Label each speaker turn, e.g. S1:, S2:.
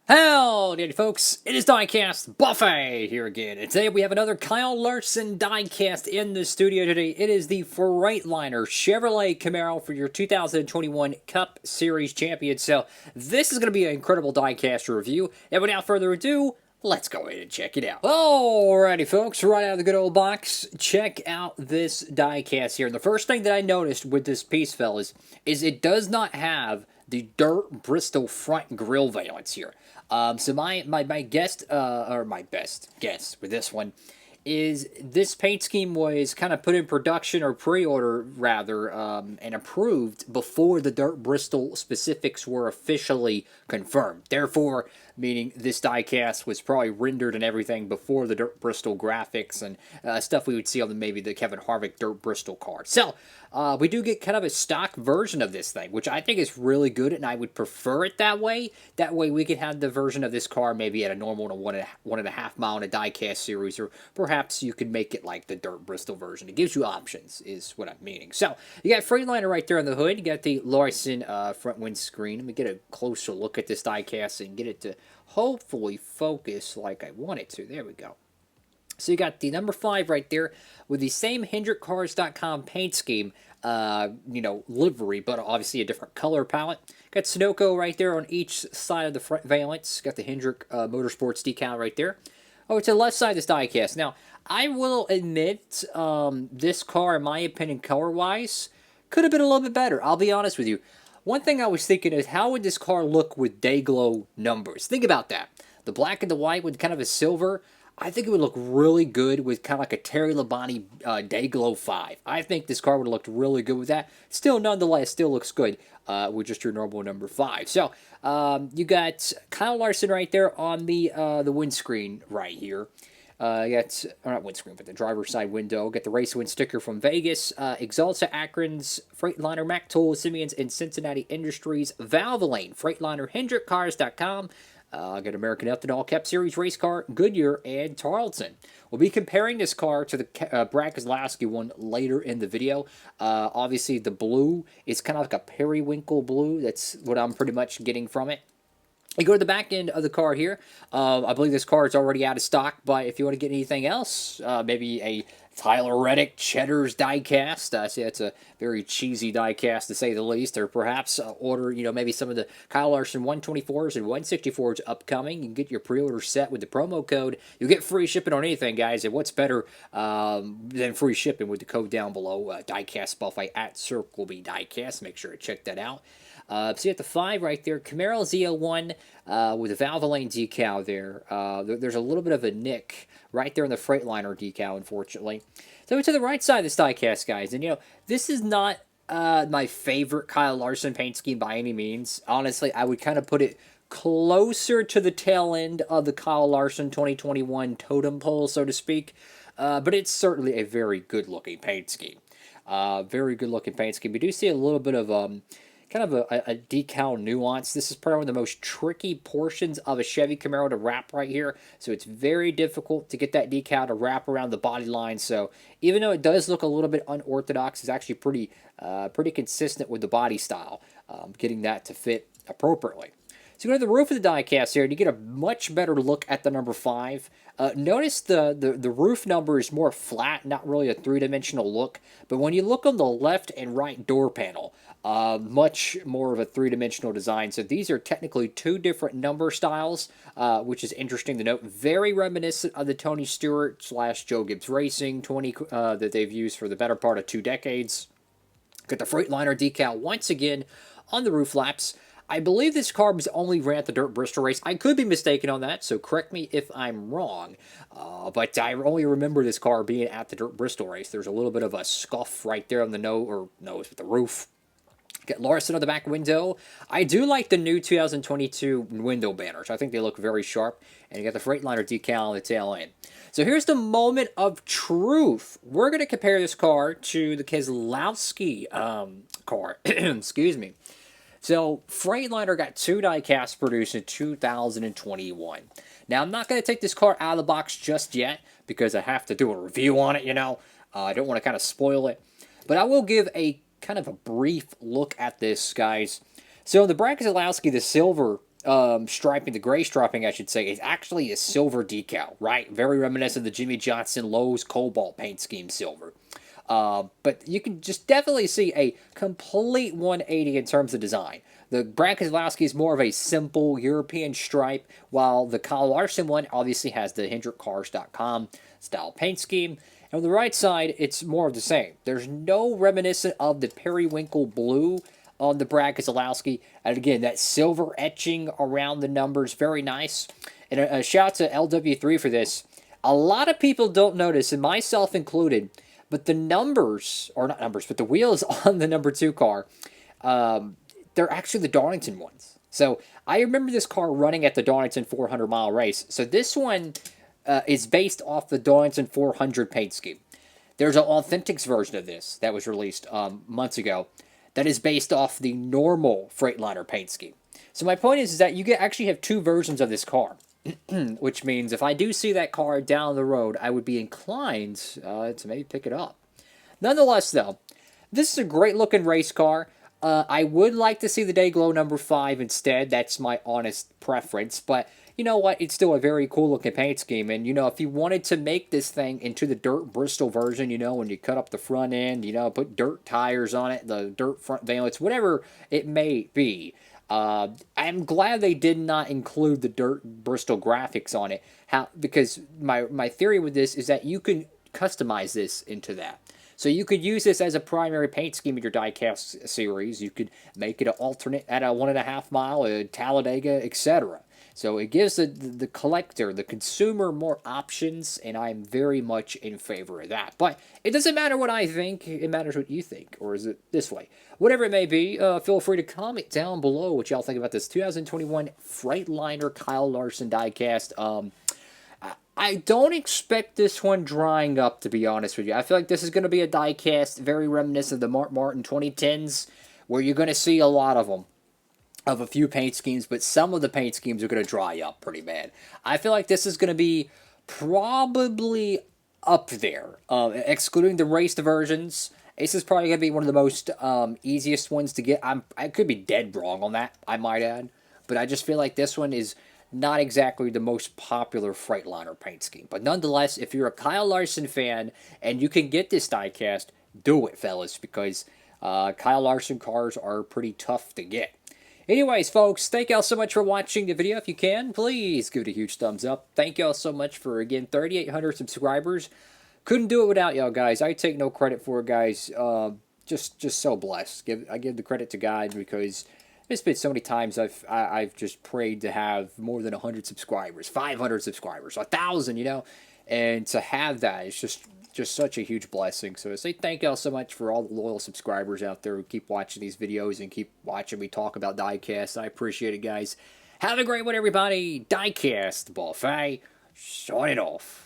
S1: Howdy, folks. It is Diecastbuffet here again. And today we have another Kyle Larson diecast in the studio today. It is the Freightliner Chevrolet Camaro for your 2021 Cup Series champion. So this is going to be an incredible diecast review. And without further ado, let's go ahead and check it out. Alrighty, folks, right out of the good old box, check out this diecast here. And the first thing that I noticed with this piece, fellas, is it does not have the dirt Bristol front grille valance here. So my best guess with this one is this paint scheme was kind of put in production or pre-order rather and approved before the dirt Bristol specifics were officially confirmed. Therefore, meaning this diecast was probably rendered and everything before the dirt Bristol graphics and stuff we would see on maybe the Kevin Harvick dirt Bristol card. So we do get kind of a stock version of this thing, which I think is really good, and I would prefer it that way. That way we could have the version of this car maybe at a normal 1.5 mile in a diecast series, or perhaps you could make it like the dirt Bristol version. It gives you options, is what I'm meaning. So you got Freightliner right there on the hood. You got the Larson front windscreen. Let me get a closer look at this diecast and get it to hopefully focus like I want it to. There we go. So you got the number 5 right there with the same HendrickCars.com paint scheme, livery, but obviously a different color palette. Got Sunoco right there on each side of the front valance. Got the Hendrick Motorsports decal right there. Over to the left side of this diecast. Now, I will admit this car, in my opinion, color-wise, could have been a little bit better. I'll be honest with you. One thing I was thinking is, how would this car look with day glow numbers? Think about that. The black and the white with kind of a silver. I think it would look really good with kind of like a Terry Labonte Day Glow 5. I think this car would have looked really good with that. Still, nonetheless, still looks good with just your normal number 5. So, you got Kyle Larson right there on the windscreen right here. You got, or not windscreen, but the driver's side window. Got the Race Win sticker from Vegas. Axalta Akron's Freightliner, Mac Tool, Simeon's, and Cincinnati Industries. Valvoline, Freightliner, HendrickCars.com. Got American Ethanol, Cup Series race car, Goodyear, and Tarleton. We'll be comparing this car to the Brad Keselowski one later in the video. Obviously, the blue is kind of like a periwinkle blue. That's what I'm pretty much getting from it. You go to the back end of the car here. I believe this car is already out of stock, but if you want to get anything else, maybe a Tyler Reddick Cheddar's diecast. I see that's a very cheesy diecast to say the least. Or perhaps order, maybe some of the Kyle Larson 124s and 164s upcoming. You can get your pre-order set with the promo code. You'll get free shipping on anything, guys. And what's better than free shipping with the code down below, Diecastbuffet at Circle B Diecast. Make sure to check that out. So you have the 5 right there. Camaro Z01 with a Valvoline decal there. There's a little bit of a nick right there in the Freightliner decal, unfortunately. So to the right side of this diecast, guys. And, this is not my favorite Kyle Larson paint scheme by any means. Honestly, I would kind of put it closer to the tail end of the Kyle Larson 2021 totem pole, so to speak. But it's certainly a very good-looking paint scheme. Very good-looking paint scheme. We do see a little bit of kind of a decal nuance. This is probably one of the most tricky portions of a Chevy Camaro to wrap right here. So it's very difficult to get that decal to wrap around the body line. So even though it does look a little bit unorthodox, it's actually pretty consistent with the body style, getting that to fit appropriately. So you go to the roof of the diecast here, and you get a much better look at the number 5. Notice the roof number is more flat, not really a three-dimensional look. But when you look on the left and right door panel, much more of a three-dimensional design. So these are technically 2 different number styles, which is interesting to note. Very reminiscent of the Tony Stewart / Joe Gibbs Racing 20 that they've used for the better part of 2 decades. Got the Freightliner decal once again on the roof flaps. I believe this car was only ran at the Dirt Bristol race. I could be mistaken on that, so correct me if I'm wrong. But I only remember this car being at the Dirt Bristol race. There's a little bit of a scuff right there on the nose with the roof. Got Larson on the back window. I do like the new 2022 window banners. I think they look very sharp. And you got the Freightliner decal on the tail end. So here's the moment of truth. We're going to compare this car to the Keselowski car. Excuse me. So, Freightliner got 2 diecasts produced in 2021. Now, I'm not going to take this car out of the box just yet because I have to do a review on it, I don't want to kind of spoil it. But I will give a kind of a brief look at this, guys. So, the Brad Keselowski, the silver striping, the gray striping, I should say, is actually a silver decal, right? Very reminiscent of the Jimmy Johnson Lowe's Cobalt paint scheme silver. But you can just definitely see a complete 180 in terms of design. The Brad Keselowski is more of a simple European stripe, while the Kyle Larson one obviously has the HendrickCars.com style paint scheme. And on the right side, it's more of the same. There's no reminiscent of the periwinkle blue on the Brad Keselowski. And again, that silver etching around the numbers, very nice. And a shout out to LW3 for this. A lot of people don't notice, and myself included, but the numbers, or not numbers, but the wheels on the number 2 car, they're actually the Darlington ones. So I remember this car running at the Darlington 400-mile race. So this one is based off the Darlington 400 paint scheme. There's an Authentics version of this that was released months ago that is based off the normal Freightliner paint scheme. So my point is that you actually have 2 versions of this car, which means if I do see that car down the road, I would be inclined to maybe pick it up. Nonetheless, though, this is a great-looking race car. I would like to see the Dayglow number 5 instead. That's my honest preference, but you know what? It's still a very cool-looking paint scheme, and, you know, if you wanted to make this thing into the dirt Bristol version, you know, when you cut up the front end, you know, put dirt tires on it, the dirt front valence, whatever it may be, I'm glad they did not include the dirt Bristol graphics on it, because my theory with this is that you can customize this into that. So you could use this as a primary paint scheme in your diecast series. You could make it an alternate at a 1.5 mile, a Talladega, etc. So it gives the collector, the consumer, more options, and I'm very much in favor of that. But it doesn't matter what I think, it matters what you think, or is it this way? Whatever it may be, feel free to comment down below what y'all think about this 2021 Freightliner Kyle Larson diecast. I don't expect this one drying up, to be honest with you. I feel like this is going to be a diecast very reminiscent of the Mark Martin 2010s, where you're going to see a lot of them, of a few paint schemes, but some of the paint schemes are going to dry up pretty bad. I feel like this is going to be probably up there, excluding the raced versions. This is probably going to be one of the most easiest ones to get. I could be dead wrong on that, I might add, but I just feel like this one is not exactly the most popular Freightliner paint scheme. But nonetheless, if you're a Kyle Larson fan and you can get this diecast, do it, fellas, because Kyle Larson cars are pretty tough to get. Anyways, folks, thank y'all so much for watching the video. If you can, please give it a huge thumbs up. Thank y'all so much for, again, 3,800 subscribers. Couldn't do it without y'all, guys. I take no credit for it, guys. Just so blessed. I give the credit to God, because there's been so many times I've just prayed to have more than 100 subscribers, 500 subscribers, 1,000, you know, and to have that is just such a huge blessing. So I say thank y'all so much for all the loyal subscribers out there who keep watching these videos and keep watching me talk about diecast. I appreciate it, guys. Have a great one, everybody. Diecastbuffet, signing off.